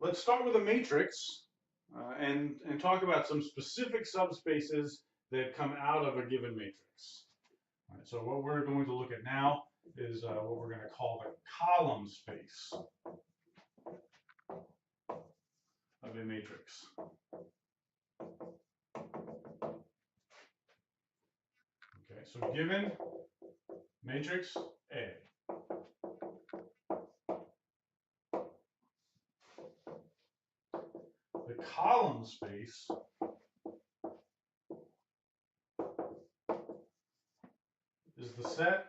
let's start with a matrix and talk about some specific subspaces that come out of a given matrix. All right, so what we're going to look at now is what we're going to call the column space of a matrix. Okay, so given matrix A, the column space is the set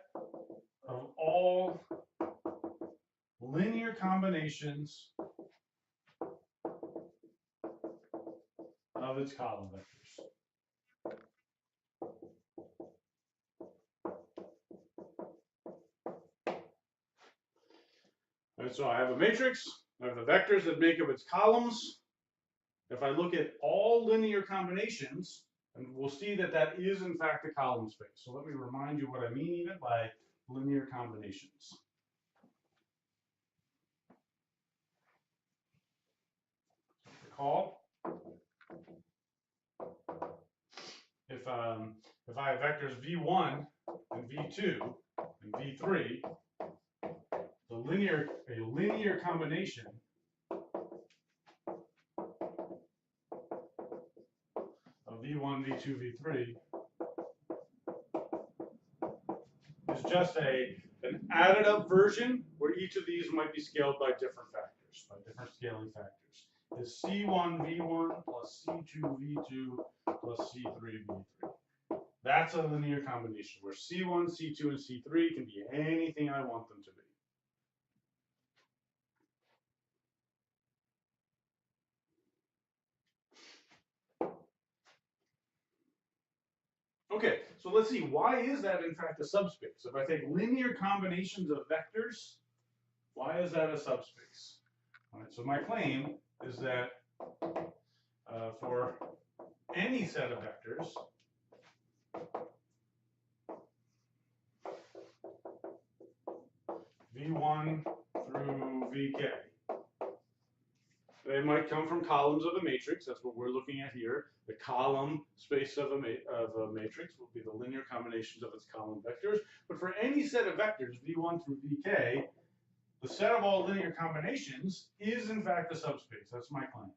of all linear combinations of its column vectors. Right, so I have a matrix, I have the vectors that make up its columns. If I look at all linear combinations, and we'll see that that is in fact a column space. So let me remind you what I mean even by linear combinations. So recall, if I have vectors v1 and v2 and v3, a linear combination of v1, v2, v3 is just an added up version where each of these might be scaled by different factors, by different scaling factors. Is C1 V1 plus C2 V2 plus C3 V3. That's a linear combination where C1, C2, and C3 can be anything I want them to be. Okay, so let's see, why is that in fact a subspace? If I take linear combinations of vectors, why is that a subspace? All right, so my claim is that for any set of vectors, V1 through Vk, they might come from columns of a matrix. That's what we're looking at here. The column space of a matrix will be the linear combinations of its column vectors. But for any set of vectors, V1 through Vk, the set of all linear combinations is in fact a subspace. That's my claim.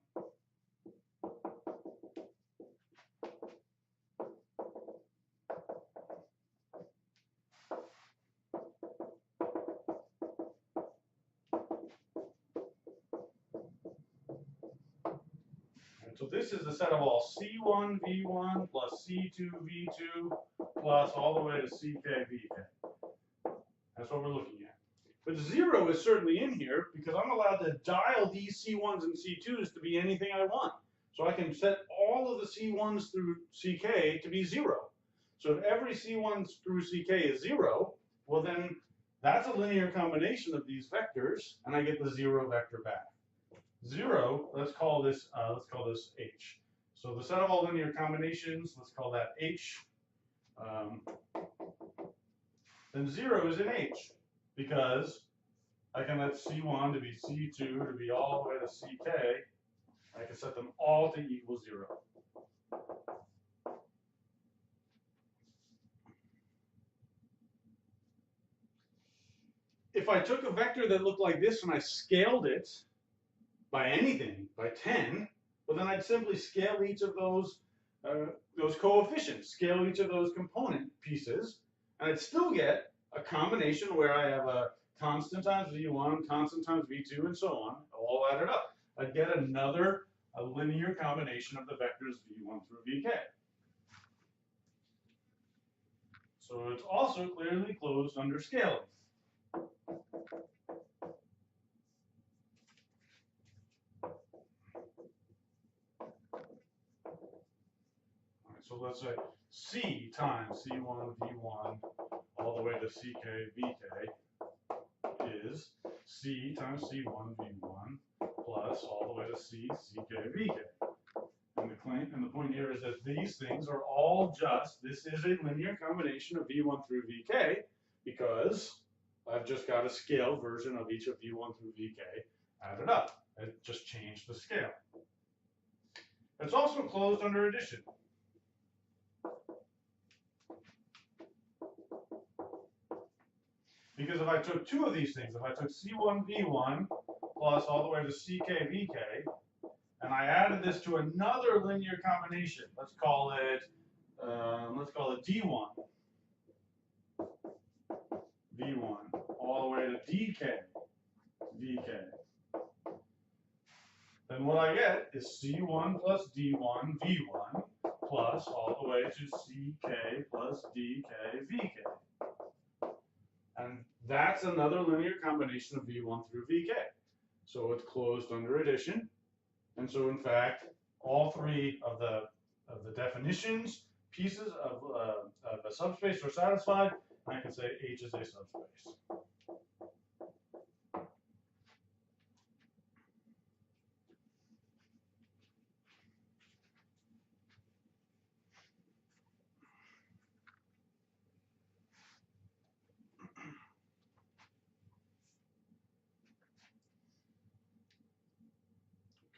So this is the set of all C1 V1 plus C2 V2 plus all the way to CK Vk. That's what we're looking at. But 0 is certainly in here because I'm allowed to dial these C1s and C2s to be anything I want. So I can set all of the C1s through CK to be 0. So if every C1 through CK is 0, well then that's a linear combination of these vectors, and I get the 0 vector back. 0, let's call this H. So the set of all linear combinations, let's call that H. Then 0 is in H because I can let C1 to be C2 to be all the way to CK. I can set them all to equal 0. If I took a vector that looked like this and I scaled it by anything, by 10, well then I'd simply scale each of those coefficients, scale each of those component pieces, and I'd still get a combination where I have a constant times V1, constant times V2, and so on, all added up. I'd get a linear combination of the vectors V1 through Vk. So it's also clearly closed under scaling. So let's say C times C1 V1 all the way to CK Vk is C times C1 V1 plus all the way to C CK Vk. And the point here is that these things are all this is a linear combination of V1 through Vk because I've just got a scale version of each of V1 through Vk added up. It just changed the scale. It's also closed under addition. Because if I took two of these things, if I took C1, V1 plus all the way to CK, VK, and I added this to another linear combination, let's call it D1, V1, all the way to DK, VK. Then what I get is C1 plus D1, V1, plus all the way to CK plus DK, VK. And that's another linear combination of V1 through VK. So it's closed under addition. And so in fact, all three of the definitions, pieces of a subspace are satisfied. I can say H is a subspace.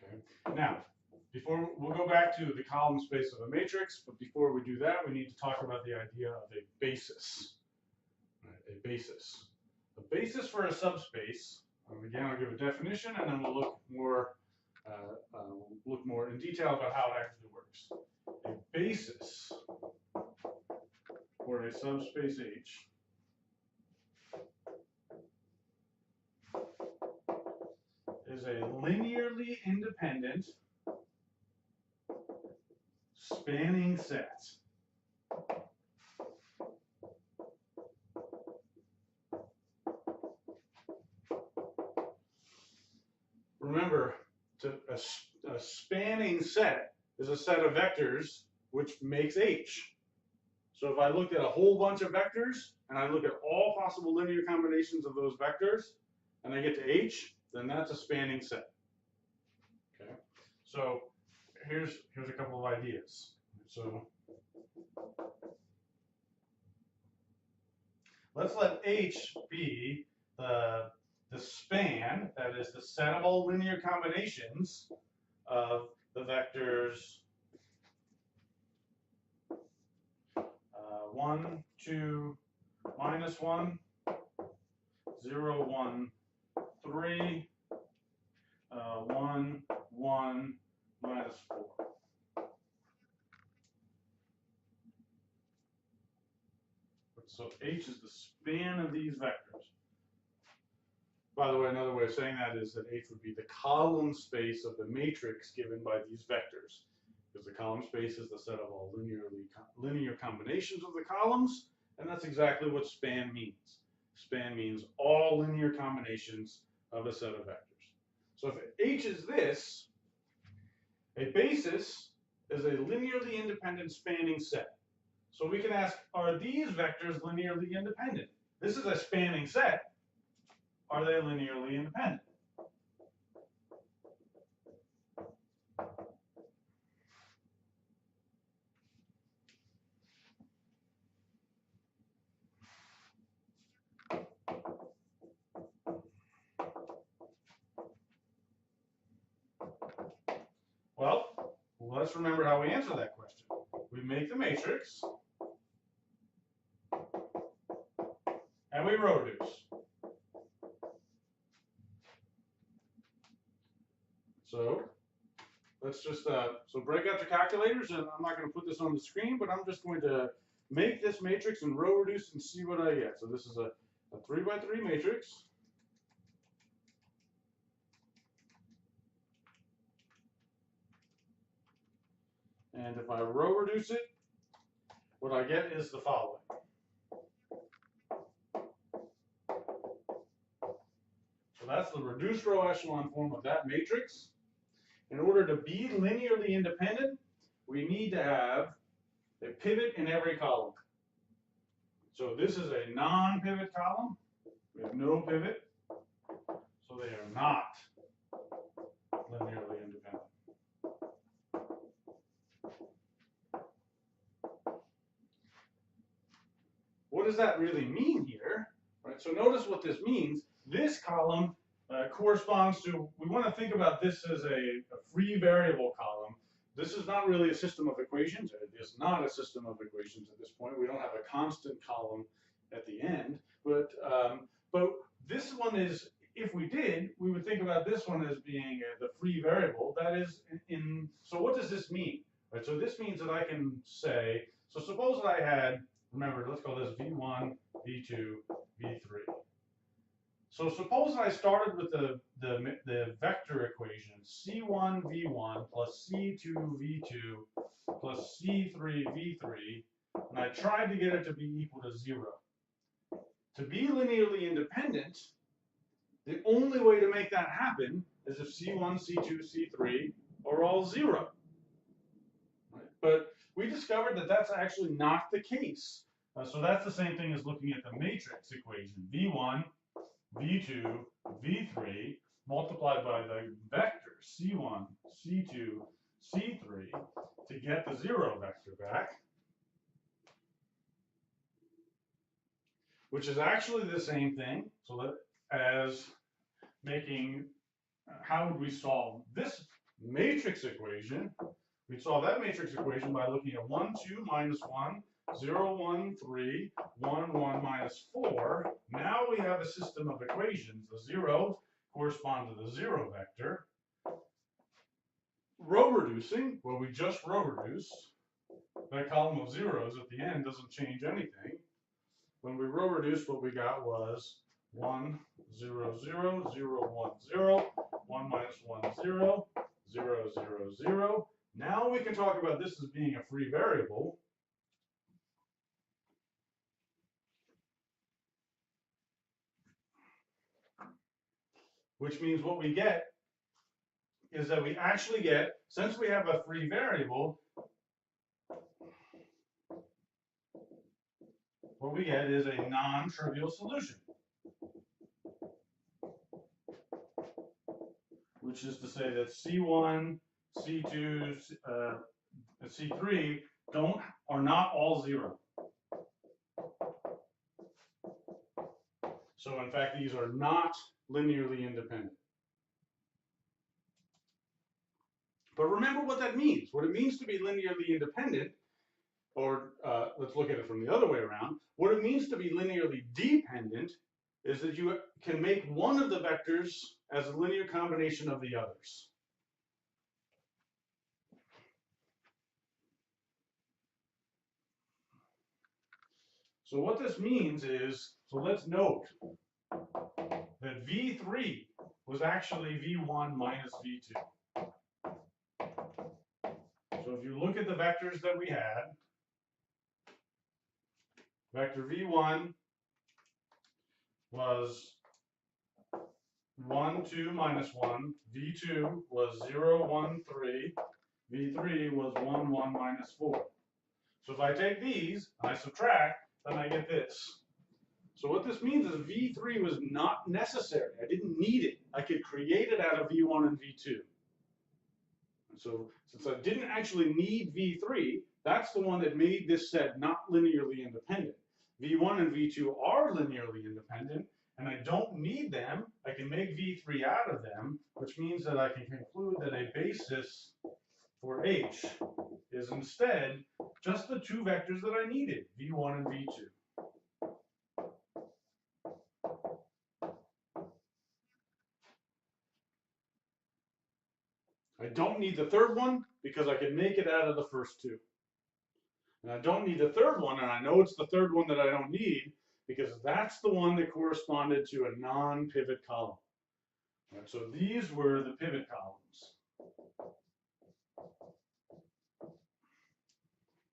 Okay. Now, we'll go back to the column space of a matrix, but before we do that, we need to talk about the idea of a basis. Right, a basis. A basis for a subspace. Again, I'll give a definition, and then we'll look more in detail about how it actually works. A basis for a subspace H is a linearly independent spanning set. Remember, a spanning set is a set of vectors which makes H. So if I looked at a whole bunch of vectors and I look at all possible linear combinations of those vectors and I get to H, then that's a spanning set. Okay. So here's a couple of ideas. So let's let H be the span, that is the set of all linear combinations of the vectors 1, 2, minus 1, 0, 1, 3, 1, 1, minus 4. So H is the span of these vectors. By the way, another way of saying that is that H would be the column space of the matrix given by these vectors. Because the column space is the set of all linear combinations of the columns, and that's exactly what span means. Span means all linear combinations of a set of vectors. So if H is this, a basis is a linearly independent spanning set. So we can ask, are these vectors linearly independent? This is a spanning set. Are they linearly independent? Well, let's remember how we answer that question. We make the matrix, and we row reduce. So let's just, so break out your calculators, and I'm not going to put this on the screen, but I'm just going to make this matrix and row reduce and see what I get. So this is a 3 by 3 matrix. And if I row reduce it, what I get is the following. So that's the reduced row echelon form of that matrix. In order to be linearly independent, we need to have a pivot in every column. So this is a non-pivot column. We have no pivot. So they are not linearly independent. What does that really mean here? Right, so notice what this means. This column corresponds to, we want to think about this as a free variable column. This is not really a system of equations. It is not a system of equations at this point. We don't have a constant column at the end. But this one is, if we did, we would think about this one as being the free variable. That is in, so what does this mean? Right, so this means that I can say, so suppose that I had, remember, let's call this V1, V2, V3. So suppose I started with the vector equation C1 V1 plus C2 V2 plus C3 V3, and I tried to get it to be equal to 0. To be linearly independent, the only way to make that happen is if C1, C2, C3 are all 0. Right? But we discovered that that's actually not the case. So that's the same thing as looking at the matrix equation. V1, V2, V3 multiplied by the vector C1, C2, C3 to get the 0 vector back, which is actually the same thing. So that as making, how would we solve this matrix equation? We'd solve that matrix equation by looking at 1, 2, minus 1, 0, 1, 3, 1, 1, minus 4. Now we have a system of equations. The zeros correspond to the 0 vector. Row reducing, well, we just row reduce. That column of zeros at the end doesn't change anything. When we row reduced, what we got was 1, 0, 0, 0, 1, 0, 1 minus 1, 0, 0, 0, 0. Now we can talk about this as being a free variable. Which means what we get is that we actually get, since we have a free variable, what we get is a non-trivial solution. Which is to say that C1, C2, C3 are not all 0. So in fact, these are not linearly independent. But remember what that means. What it means to be linearly independent, or let's look at it from the other way around. What it means to be linearly dependent is that you can make one of the vectors as a linear combination of the others. So what this means is, so let's note that V3 was actually V1 minus V2. So if you look at the vectors that we had, vector V1 was 1, 2, minus 1. V2 was 0, 1, 3. V3 was 1, 1, minus 4. So if I take these and I subtract, then I get this. So what this means is V3 was not necessary. I didn't need it. I could create it out of V1 and V2. And so since I didn't actually need V3, that's the one that made this set not linearly independent. V1 and V2 are linearly independent, and I don't need them. I can make V3 out of them, which means that I can conclude that a basis for H is instead just the two vectors that I needed, V1 and V2. I don't need the third one because I can make it out of the first two. And I don't need the third one, and I know it's the third one that I don't need because that's the one that corresponded to a non-pivot column. Right, so these were the pivot columns.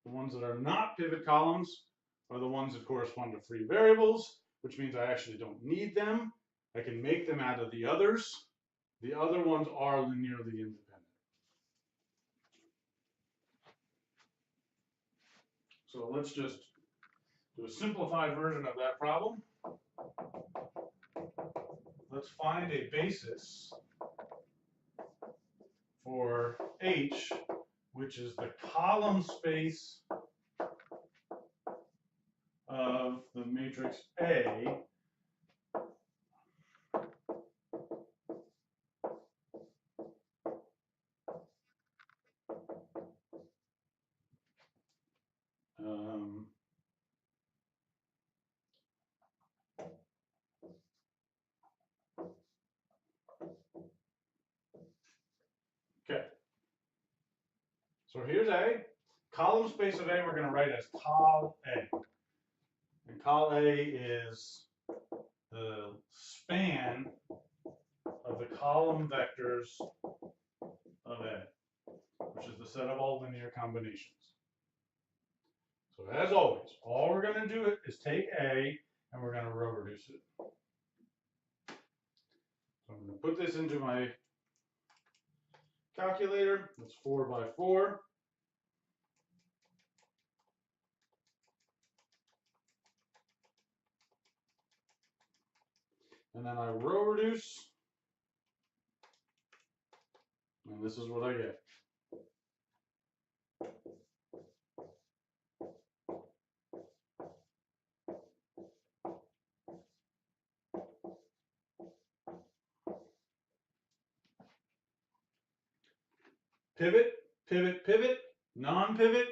The ones that are not pivot columns are the ones that correspond to free variables, which means I actually don't need them. I can make them out of the others. The other ones are linearly independent. So let's just do a simplified version of that problem. Let's find a basis for H, which is the column space of the matrix A here's A. Column space of A we're going to write as col A. And col A is the span of the column vectors of A, which is the set of all linear combinations. So as always, all we're going to do is take A and we're going to row reduce it. So I'm going to put this into my calculator. It's 4 by 4. And then I row reduce. And this is what I get. Pivot, pivot, pivot, non-pivot.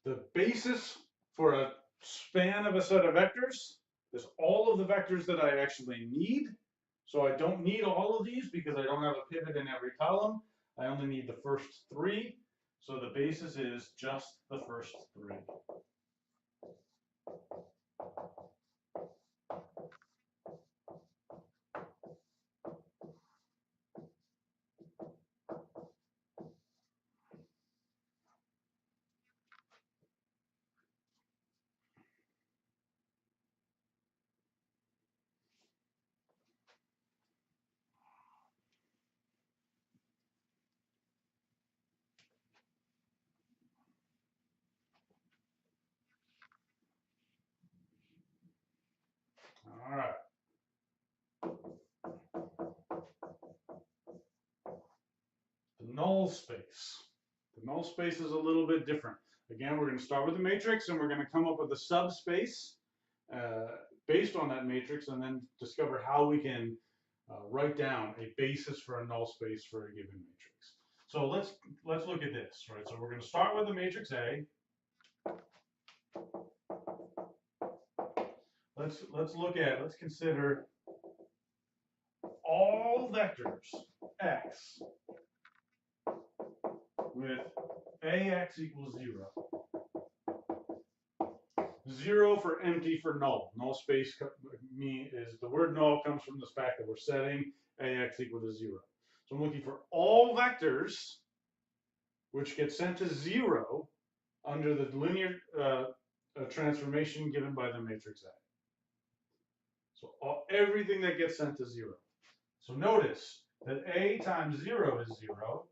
The basis for a span of a set of vectors is all of the vectors that I actually need. So I don't need all of these because I don't have a pivot in every column. I only need the first 3. So the basis is just the first 3. All right. The null space. The null space is a little bit different. Again, we're going to start with the matrix and we're going to come up with a subspace based on that matrix and then discover how we can write down a basis for a null space for a given matrix. So let's look at this, right? So we're going to start with the matrix A. Let's consider all vectors x with ax equals 0. 0 for empty for null. Null space is the word null comes from the fact that we're setting ax equal to 0. So I'm looking for all vectors which get sent to 0 under the linear transformation given by the matrix A. So everything that gets sent to 0. So notice that A times 0 is 0.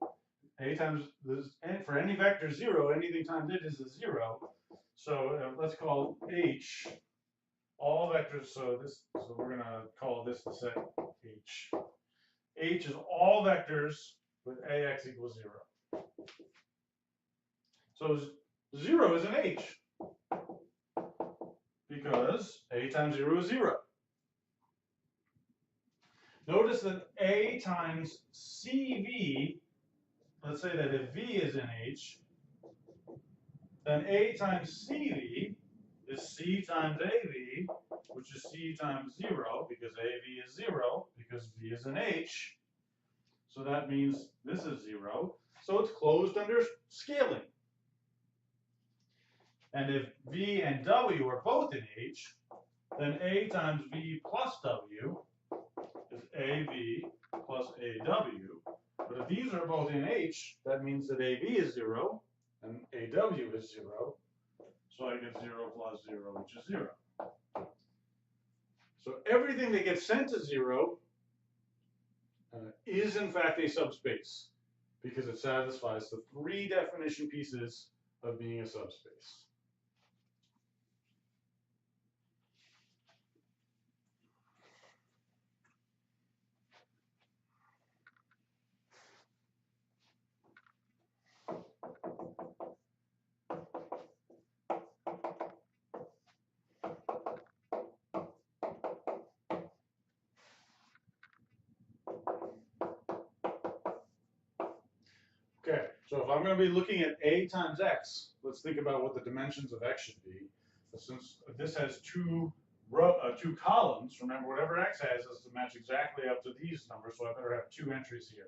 A times this, and for any vector 0, anything times it is a 0. So let's call H all vectors. So we're gonna call this the set H. H is all vectors with ax equals 0. So 0 is an H because A times 0 is 0. Notice that A times CV, let's say that if V is in H, then A times CV is C times AV, which is C times 0, because AV is 0, because V is in H. So that means this is 0. So it's closed under scaling. And if V and W are both in H, then A times V plus W is AV plus AW. But if these are both in H, that means that AV is 0 and AW is 0. So I get 0 plus 0, which is 0. So everything that gets sent to 0 is in fact a subspace because it satisfies the 3 definition pieces of being a subspace. Okay, so if I'm going to be looking at A times X, let's think about what the dimensions of X should be. But since this has two columns, remember whatever X has is to match exactly up to these numbers, so I better have 2 entries here.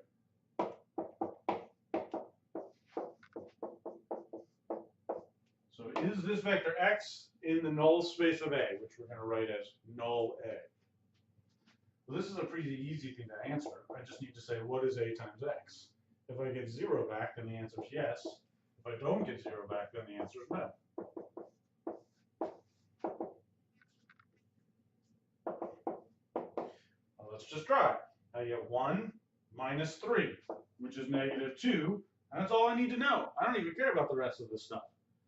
is this vector x in the null space of A, which we're going to write as null A? Well, this is a pretty easy thing to answer. I just need to say, what is A times x? If I get 0 back, then the answer is yes. If I don't get 0 back, then the answer is no. Well, let's just try. I get 1 minus 3, which is negative 2. And that's all I need to know. I don't even care about the rest of this stuff.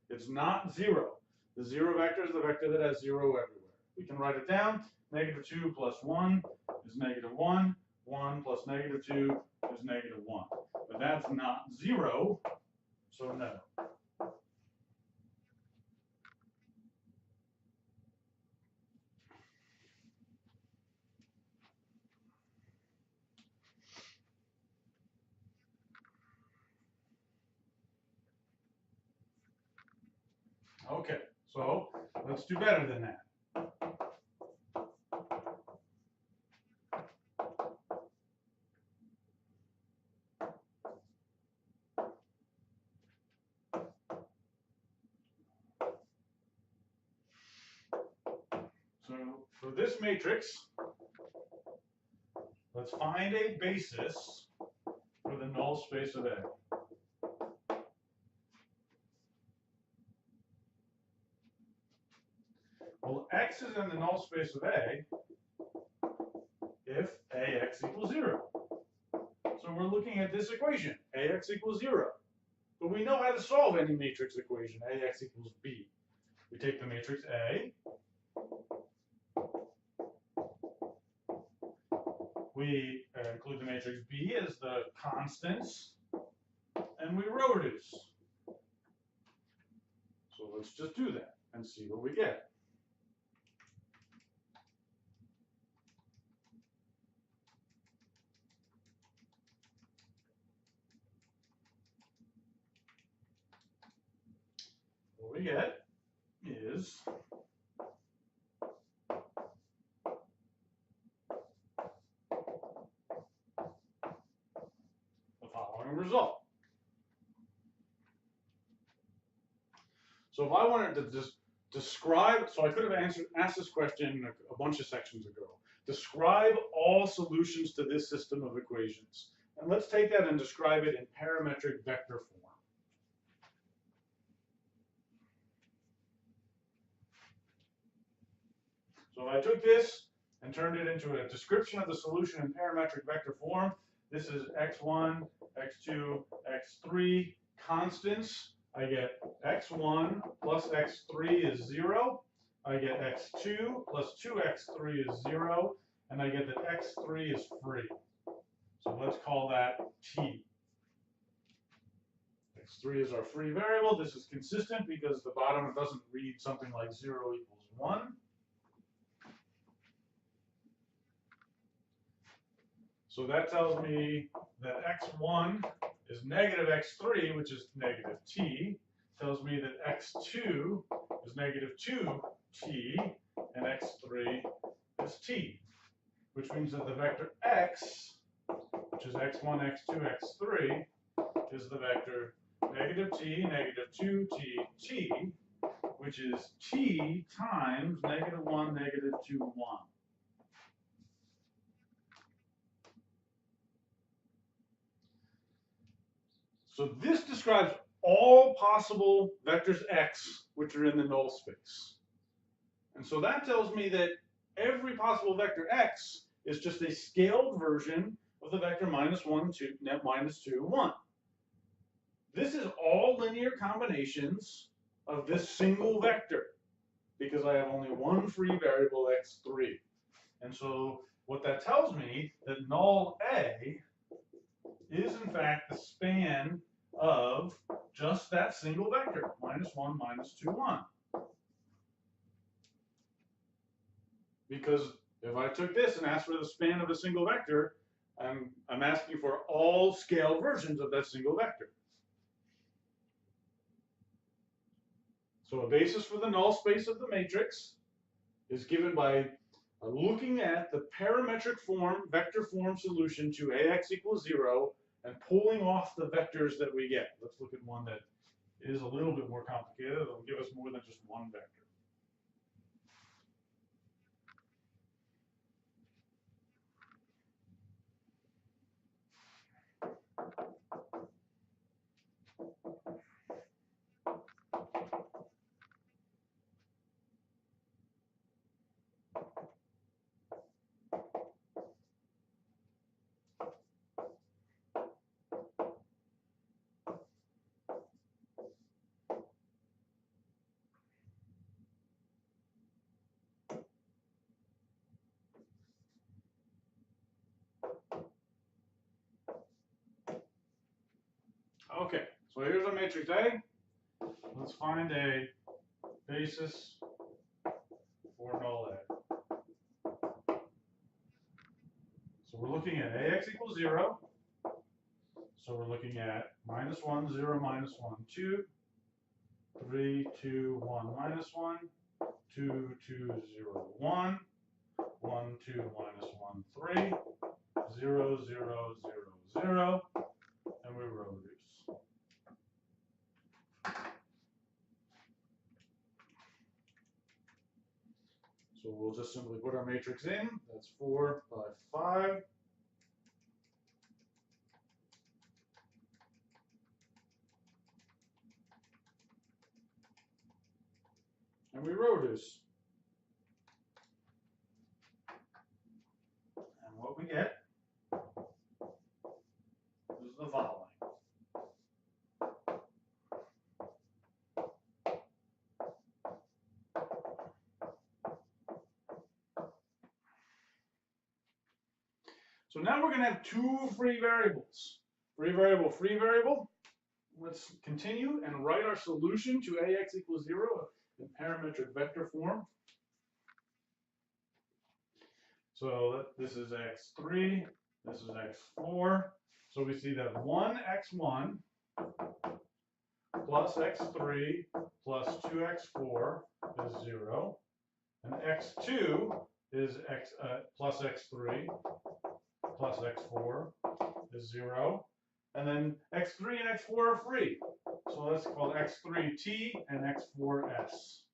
It's not 0. The 0 vector is the vector that has 0 everywhere. We can write it down. Negative 2 plus 1 is negative 1. 1 plus negative 2 is negative 1. But that's not 0, so no. Okay, so let's do better than that. So for this matrix, let's find a basis for the null space of A. Well, x is in the null space of A if AX equals 0. So we're looking at this equation, AX equals 0. But we know how to solve any matrix equation, AX equals B. We take the matrix A, we include the matrix B as the constants, and we row reduce. So let's just do that and see what we get. What we get is the following result. So if I wanted to just describe, so I could have asked this question a bunch of sections ago. Describe all solutions to this system of equations. And let's take that and describe it in parametric vector form. So if I took this and turned it into a description of the solution in parametric vector form, this is x1, x2, x3 constants. I get x1 plus x3 is 0. I get x2 plus 2x3 is 0. And I get that x3 is free. So let's call that t. x3 is our free variable. This is consistent because the bottom doesn't read something like 0 equals 1. So that tells me that x1 is negative x3, which is negative t. Tells me that x2 is negative 2t, and x3 is t, which means that the vector x, which is x1, x2, x3, is the vector negative t, negative 2t, t, which is t times negative 1, negative 2, 1. So this describes all possible vectors x which are in the null space. And so that tells me that every possible vector x is just a scaled version of the vector minus 1, 2, minus 2, 1. This is all linear combinations of this single vector because I have only one free variable x3. And so what that tells me that null A is in fact the span of just that single vector, minus 1, minus 2, 1. Because if I took this and asked for the span of a single vector, I'm asking for all scaled versions of that single vector. So a basis for the null space of the matrix is given by looking at the parametric form, vector form solution to AX equals 0 and pulling off the vectors that we get. Let's look at one that is a little bit more complicated. It'll give us more than just one vector. Okay, so here's our matrix A. Let's find a basis for null A. So we're looking at AX equals 0. So we're looking at -1, 0, -1, 2, 3, 2, 1, -1, 2, 2, 0, 1, 1, 2, -1, 3, 0, 0, 0, 0, and we row reduce. So we'll just simply put our matrix in. That's 4 by 5. And we row reduce. And what we get is the following. So now we're going to have two free variables. Free variable, free variable. Let's continue and write our solution to AX equals 0 in parametric vector form. So this is x3, this is x4. So we see that 1x1 plus x3 plus 2x4 is 0. And x2 is plus x3 plus x4 is 0. And then x3 and x4 are free. So that's called x3t and x4s.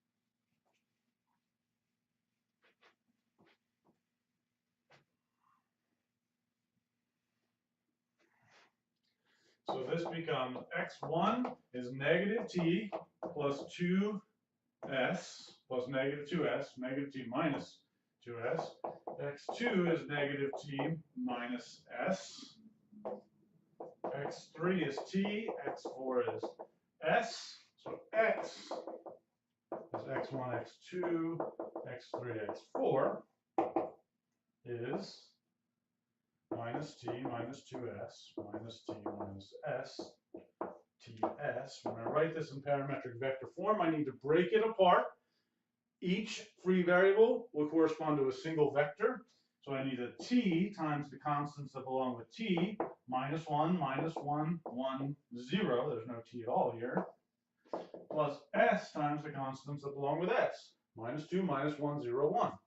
So this becomes x1 is negative t plus 2s plus negative 2s, negative t minus 2s. x2 is negative t minus s. x3 is t, x4 is s. So x is x1, x2, x3, x4 is minus t minus 2s minus t minus s ts. When I write this in parametric vector form, I need to break it apart. Each free variable will correspond to a single vector. So I need a t times the constants that belong with t, -1, -1, 1, 0. There's no t at all here. Plus s times the constants that belong with s, -2, -1, 0, 1.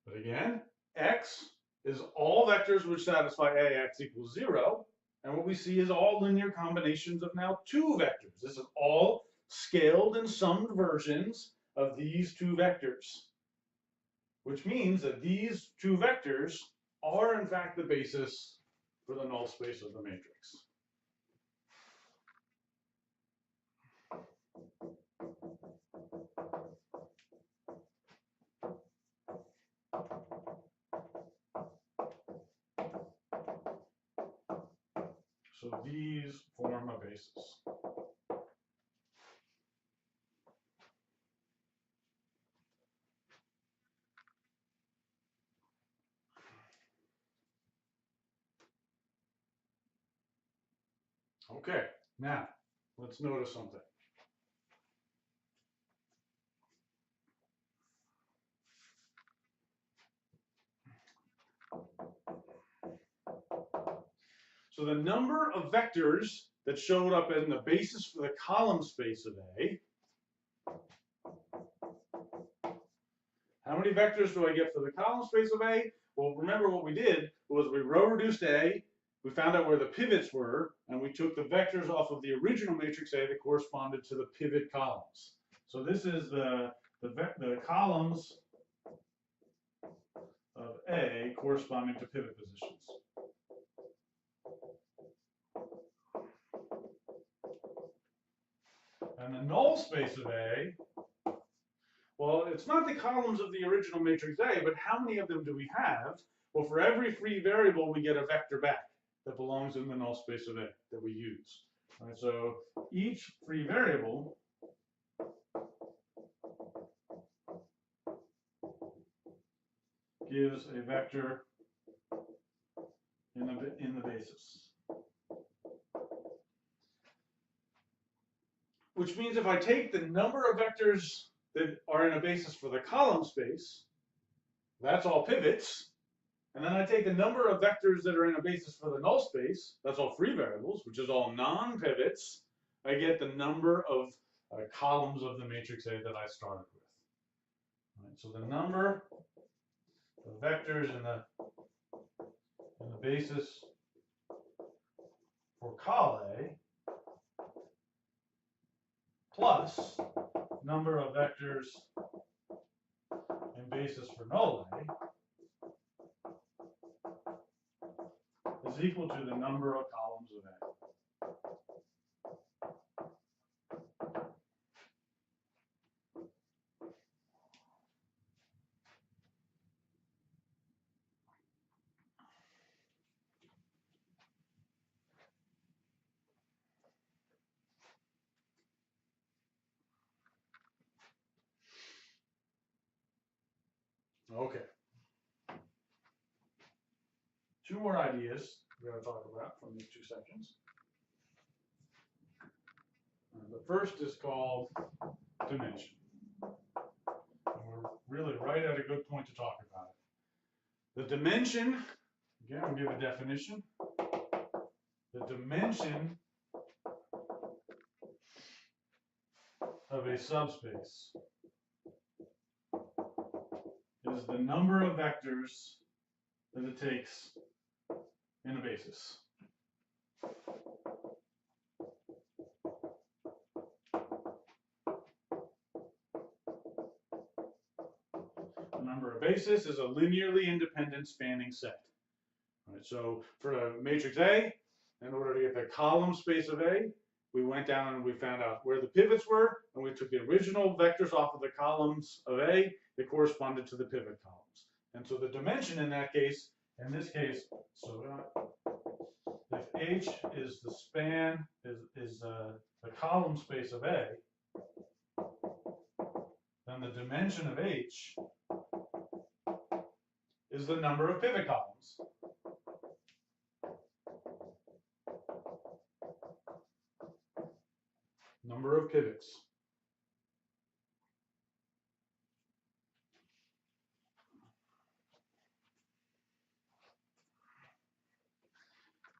But again, x is all vectors which satisfy AX equals 0. And what we see is all linear combinations of now two vectors. This is all scaled and summed versions of these two vectors, which means that these two vectors are in fact the basis for the null space of the matrix. So these form a basis. Okay, now let's notice something. So the number of vectors that showed up in the basis for the column space of A. How many vectors do I get for the column space of A? Well, remember what we did was we row reduced A we found out where the pivots were, and we took the vectors off of the original matrix A that corresponded to the pivot columns. So this is the columns of A corresponding to pivot positions. And the null space of A, well, it's not the columns of the original matrix A, but how many of them do we have? Well, for every free variable, we get a vector back that belongs in the null space of A that we use. All right, so each free variable gives a vector in the basis. Which means if I take the number of vectors that are in a basis for the column space, that's all pivots, and then I take the number of vectors that are in a basis for the null space, that's all free variables, which is all non-pivots, I get the number of columns of the matrix A that I started with. All right, so the number of vectors in the basis for col A plus number of vectors in basis for null A is equal to the number of columns of A. Okay. Two more ideas we're going to talk about from these two sections. The first is called dimension. And we're really right at a good point to talk about it. The dimension, again, I'll give a definition. The dimension of a subspace is the number of vectors that it takes in a basis. Remember, a basis is a linearly independent spanning set. All right, so for a matrix A, in order to get the column space of A, we went down and we found out where the pivots were, and we took the original vectors off of the columns of A that corresponded to the pivot columns. And so the dimension in that case, in this case, so if H is the span, is the column space of A, then the dimension of H is the number of pivot columns. Number of pivots.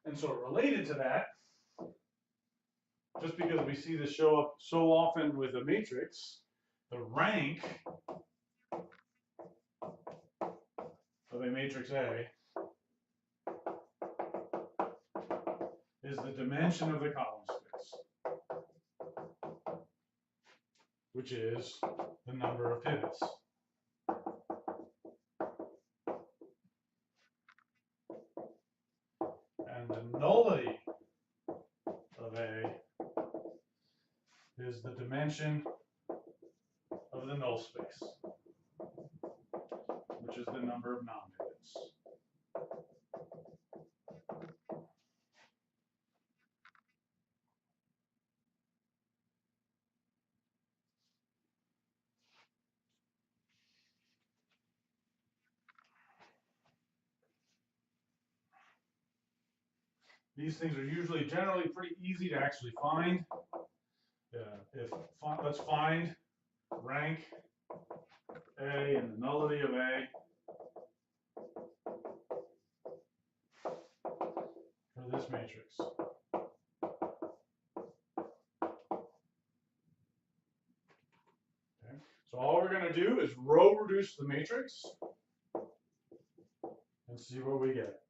And so related to that, just because we see this show up so often with a matrix, the rank of a matrix A is the dimension of the column space, which is the number of pivots. And the nullity of A is the dimension of the null space, which is the number of non-pivots. These things are usually generally pretty easy to actually find. Let's find rank A and the nullity of A for this matrix. Okay. So all we're going to do is row reduce the matrix and see what we get.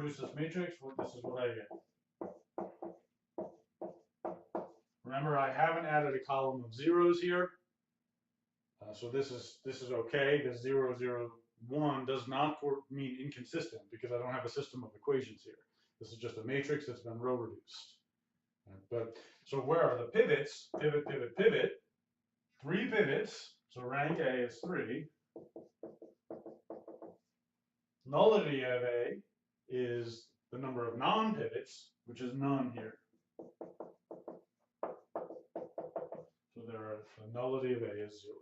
reduce this matrix, this is what I get. Remember, I haven't added a column of zeros here, so this is okay. This 0, 0, 1 does not mean inconsistent because I don't have a system of equations here. This is just a matrix that's been row reduced. But so where are the pivots? Pivot, pivot, pivot. 3 pivots. So rank A is 3. Nullity of A is the number of non-pivots, which is none here. So the nullity of A is 0.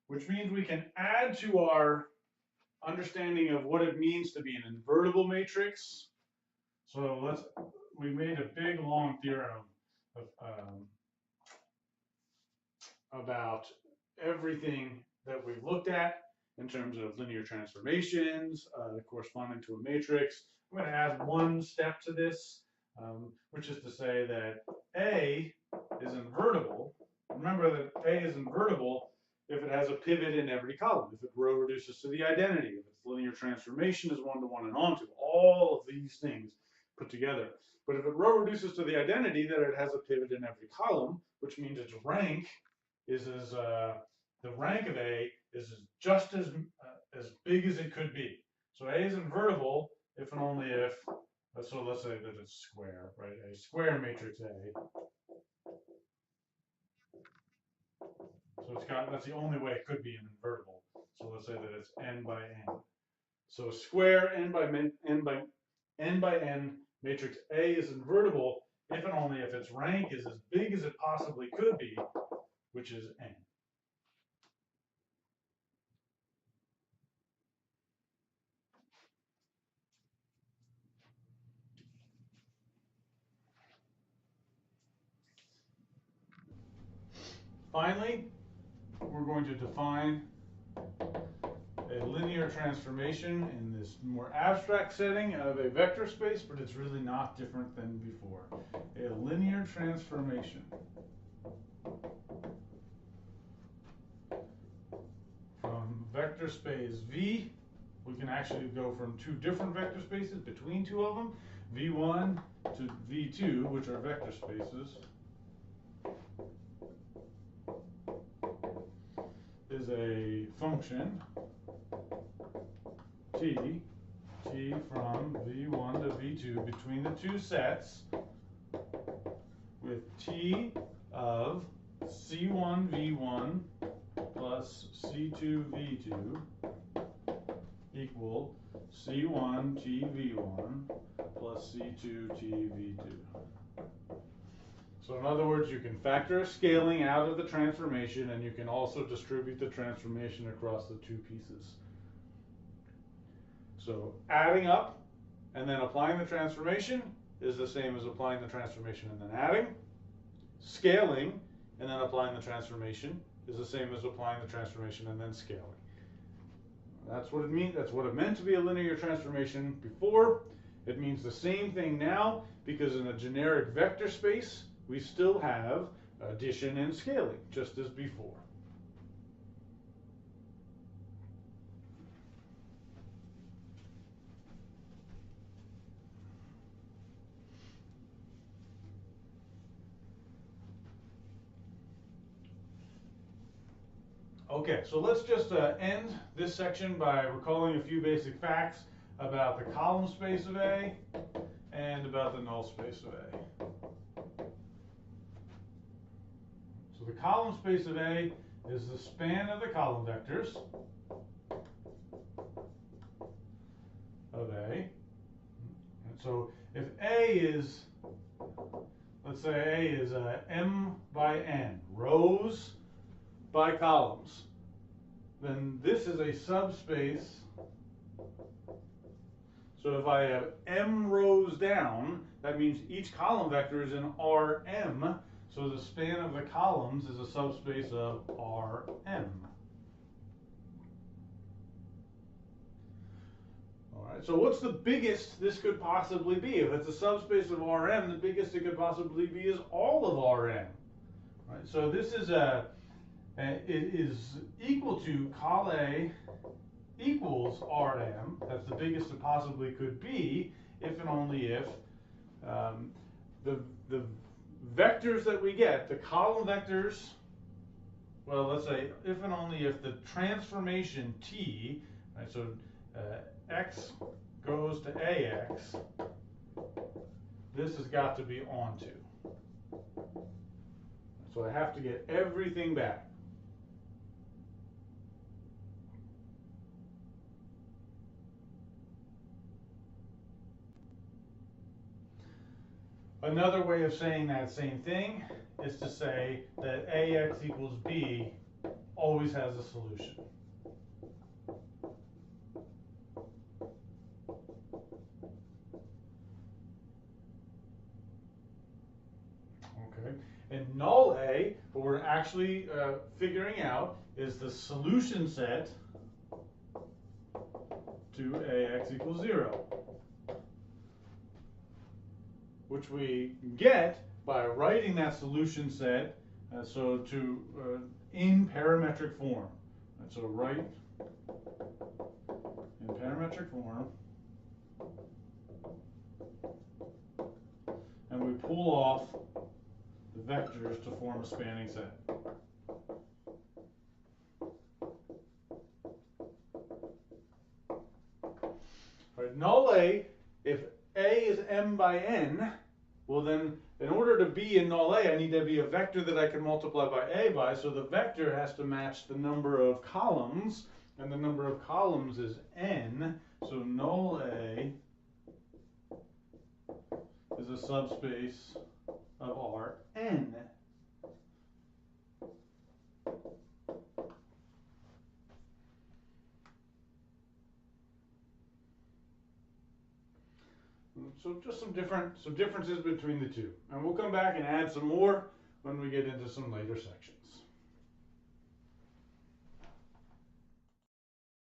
Which means we can add to our understanding of what it means to be an invertible matrix. So we made a big long theorem about everything that we've looked at in terms of linear transformations corresponding to a matrix. I'm going to add one step to this, which is to say that A is invertible. Remember that A is invertible if it has a pivot in every column, if it row reduces to the identity, if its linear transformation is 1-to-1 and onto, all of these things put together. But if it row reduces to the identity that it has a pivot in every column, which means its rank is the rank of A is just as big as it could be. So A is invertible if and only if, so let's say that it's square, right? A square matrix A. So that's the only way it could be an invertible. So let's say that it's n by n. So square n by n matrix A is invertible if and only if its rank is as big as it possibly could be, which is n. Finally, we're going to define a linear transformation in this more abstract setting of a vector space, but it's really not different than before. A linear transformation from vector space V. We can actually go from 2 different vector spaces between 2 of them, V1 to V2, which are vector spaces, is a function t from V1 to V2 between the 2 sets with t of C1 V1 plus C2 V2 equal C1 T V1 plus C2 T V2. So in other words, you can factor a scaling out of the transformation, and you can also distribute the transformation across the 2 pieces. So adding up and then applying the transformation is the same as applying the transformation and then adding. Scaling and then applying the transformation is the same as applying the transformation and then scaling. That's what it means. That's what it meant to be a linear transformation before. It means the same thing now, because in a generic vector space, we still have addition and scaling, just as before. Okay, so let's just end this section by recalling a few basic facts about the column space of A and about the null space of A. So the column space of A is the span of the column vectors of A. And so if A is, let's say A is m by n, rows by columns, then this is a subspace. So if I have m rows down, that means each column vector is in Rm. So the span of the columns is a subspace of Rm. All Right, so what's the biggest this could possibly be? If it's a subspace of Rm, the biggest it could possibly be is all of Rm. Right, so this is it is equal to col A equals Rm. That's the biggest it possibly could be, if and only if the vectors that we get, the column vectors, well, let's say if and only if the transformation T, right, so x goes to ax, this has got to be onto. So I have to get everything back. Another way of saying that same thing is to say that ax equals b always has a solution. Okay, and null A, what we're actually figuring out is the solution set to ax equals 0, which we get by writing that solution set in parametric form. And so write in parametric form, and we pull off the vectors to form a spanning set. All right, null A, if A is m by n, well then, in order to be in null A, I need to be a vector that I can multiply by A by, so the vector has to match the number of columns, and the number of columns is n, so null A is a subspace of Rn. So just some differences between the two. And we'll come back and add some more when we get into some later sections.